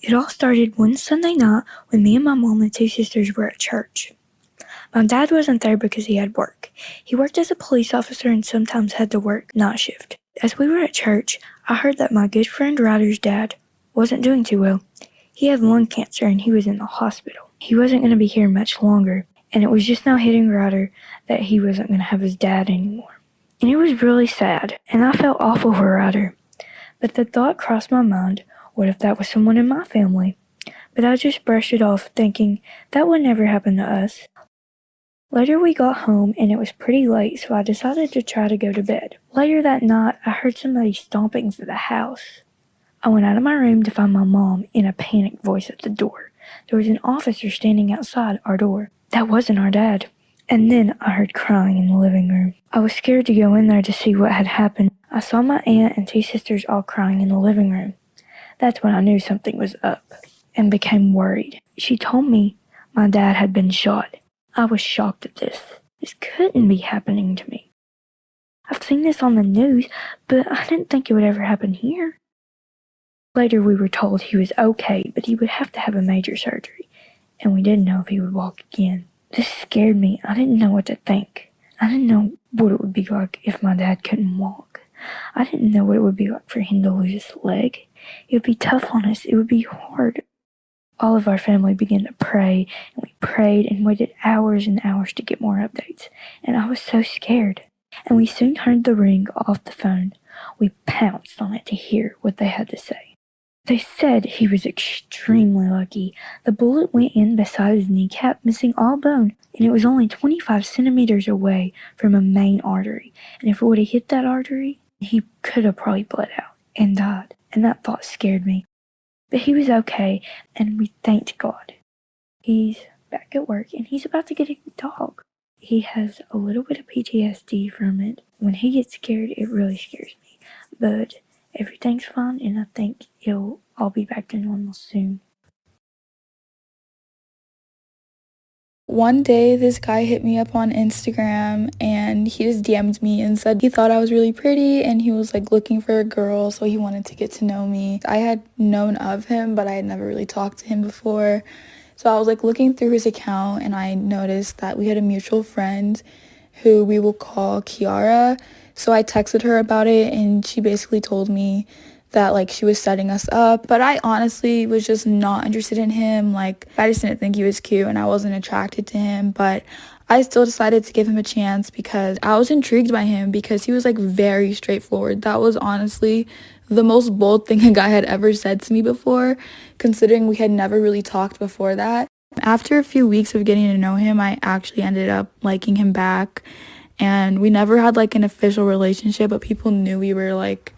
It all started one Sunday night when me and my mom and 2 sisters were at church. My dad wasn't there because he had work. He worked as a police officer and sometimes had to work night shift. As we were at church, I heard that my good friend Ryder's dad wasn't doing too well. He had lung cancer and he was in the hospital. He wasn't going to be here much longer, and it was just now hitting Ryder that he wasn't going to have his dad anymore. And it was really sad, and I felt awful for Ryder. But the thought crossed my mind, what if that was someone in my family? But I just brushed it off, thinking that would never happen to us. Later we got home and it was pretty late, so I decided to try to go to bed. Later that night, I heard somebody stomping through the house. I went out of my room to find my mom in a panicked voice at the door. There was an officer standing outside our door. That wasn't our dad. And then I heard crying in the living room. I was scared to go in there to see what had happened. I saw my aunt and 2 sisters all crying in the living room. That's when I knew something was up and became worried. She told me my dad had been shot. I was shocked at this. This couldn't be happening to me. I've seen this on the news, but I didn't think it would ever happen here. Later we were told he was okay, but he would have to have a major surgery, and we didn't know if he would walk again. This scared me. I didn't know what to think. I didn't know what it would be like if my dad couldn't walk. I didn't know what it would be like for him to lose his leg. It would be tough on us. It would be hard. All of our family began to pray, and we prayed and waited hours and hours to get more updates, and I was so scared. And we soon heard the ring off the phone. We pounced on it to hear what they had to say. They said he was extremely lucky. The bullet went in beside his kneecap, missing all bone, and it was only 25 centimeters away from a main artery. And if it would have hit that artery, he could have probably bled out and died. And that thought scared me. But he was okay, and we thanked God. He's back at work, and he's about to get a dog. He has a little bit of PTSD from it. When he gets scared, it really scares me. But everything's fine, and I think it'll all be back to normal soon. One day, this guy hit me up on Instagram and he just DM'd me and said he thought I was really pretty and he was like looking for a girl, so he wanted to get to know me. I had known of him, but I had never really talked to him before. So I was like looking through his account and I noticed that we had a mutual friend who we will call Kiara. So I texted her about it and she basically told me that like she was setting us up, but I honestly was just not interested in him. Like I just didn't think he was cute and I wasn't attracted to him, but I still decided to give him a chance because I was intrigued by him because he was like very straightforward. That was honestly the most bold thing a guy had ever said to me before, considering we had never really talked before that. After a few weeks of getting to know him, I actually ended up liking him back, and we never had like an official relationship, but people knew we were like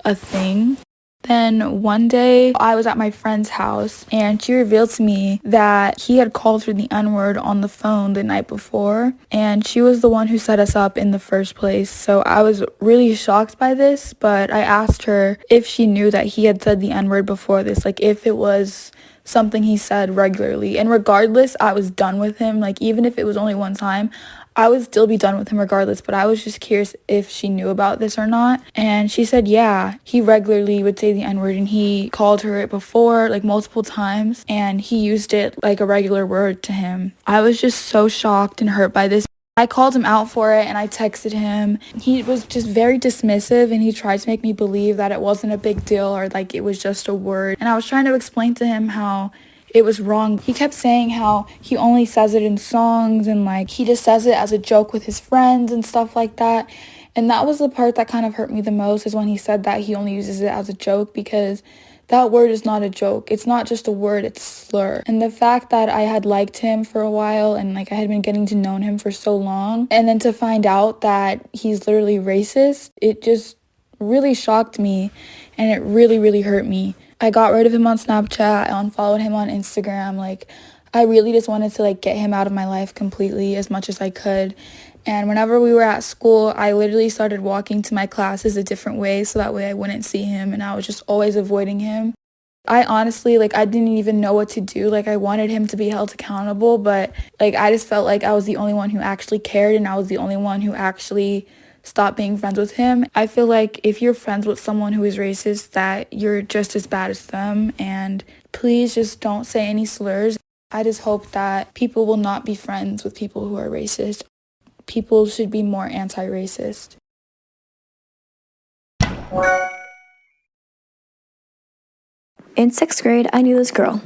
a thing. Then one day I was at my friend's house and she revealed to me that he had called her the N-word on the phone the night before, and she was the one who set us up in the first place. So I was really shocked by this, but I asked her if she knew that he had said the N-word before this, like if it was something he said regularly. And regardless, I was done with him. Like even if it was only one time, I would still be done with him regardless, but I was just curious if she knew about this or not. And she said, yeah, he regularly would say the N-word and he called her it before, like multiple times, and he used it like a regular word to him. I was just so shocked and hurt by this. I called him out for it and I texted him. He was just very dismissive and he tried to make me believe that it wasn't a big deal or like it was just a word. And I was trying to explain to him how it was wrong. He kept saying how he only says it in songs and like he just says it as a joke with his friends and stuff like that. And that was the part that kind of hurt me the most, is when he said that he only uses it as a joke, because that word is not a joke. It's not just a word, it's a slur. And the fact that I had liked him for a while and like I had been getting to know him for so long, and then to find out that he's literally racist, it just really shocked me and it really, really hurt me. I got rid of him on Snapchat, I unfollowed him on Instagram. Like I really just wanted to like get him out of my life completely as much as I could. And whenever we were at school, I literally started walking to my classes a different way so that way I wouldn't see him, and I was just always avoiding him. I honestly, like, I didn't even know what to do. Like, I wanted him to be held accountable, but like I just felt like I was the only one who actually cared, and I was the only one who actually stopped being friends with him. I feel like if you're friends with someone who is racist, that you're just as bad as them, and Please just don't say any slurs. I just hope that people will not be friends with people who are racist. People should be more anti-racist. In 6th grade, I knew this girl.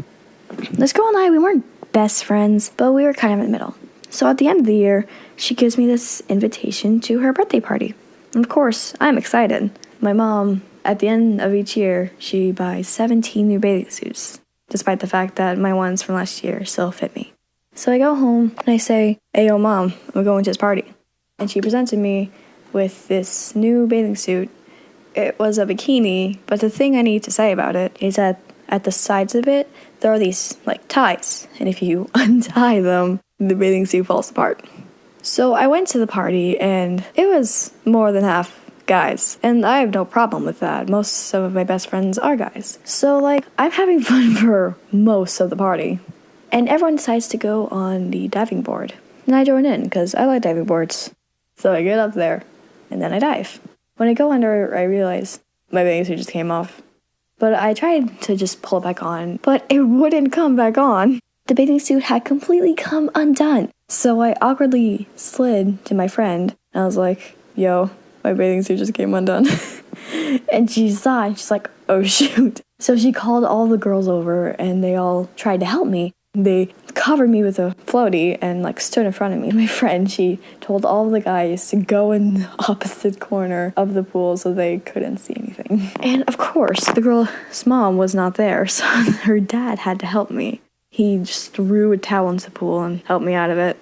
This girl and I, we weren't best friends, but we were kind of in the middle. So at the end of the year, she gives me this invitation to her birthday party. And of course, I'm excited. My mom, at the end of each year, she buys 17 new bathing suits, despite the fact that my ones from last year still fit me. So I go home and I say, "Hey, yo, Mom, I'm going to this party." And she presented me with this new bathing suit. It was a bikini, but the thing I need to say about it is that at the sides of it, there are these, ties. And if you untie them, the bathing suit falls apart. So I went to the party, and it was more than half guys. And I have no problem with that. Most of my best friends are guys. So, I'm having fun for most of the party. And everyone decides to go on the diving board. And I join in, because I like diving boards. So I get up there, and then I dive. When I go under, I realize my bathing suit just came off. But I tried to just pull it back on, but it wouldn't come back on. The bathing suit had completely come undone. So I awkwardly slid to my friend, and I was like, "Yo, my bathing suit just came undone." And she saw it, and she's like, "Oh shoot." So she called all the girls over, and they all tried to help me. They covered me with a floaty and stood in front of me. My friend, she told all the guys to go in the opposite corner of the pool so they couldn't see anything. And of course, the girl's mom was not there, so her dad had to help me. He just threw a towel into the pool and helped me out of it.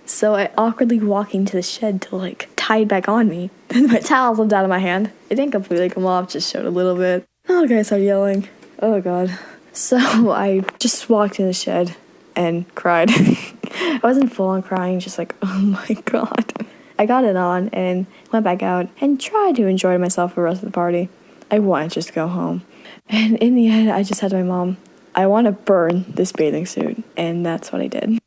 So I awkwardly walked into the shed to tie it back on me. Then my towel slipped out of my hand. It didn't completely come off, just showed a little bit. Oh, the guy started yelling. Oh god. So I just walked in the shed and cried. I wasn't full on crying, just oh my god. I got it on and went back out and tried to enjoy myself for the rest of the party. I wanted just to go home. And in the end, I just said to my mom, "I want to burn this bathing suit." And that's what I did.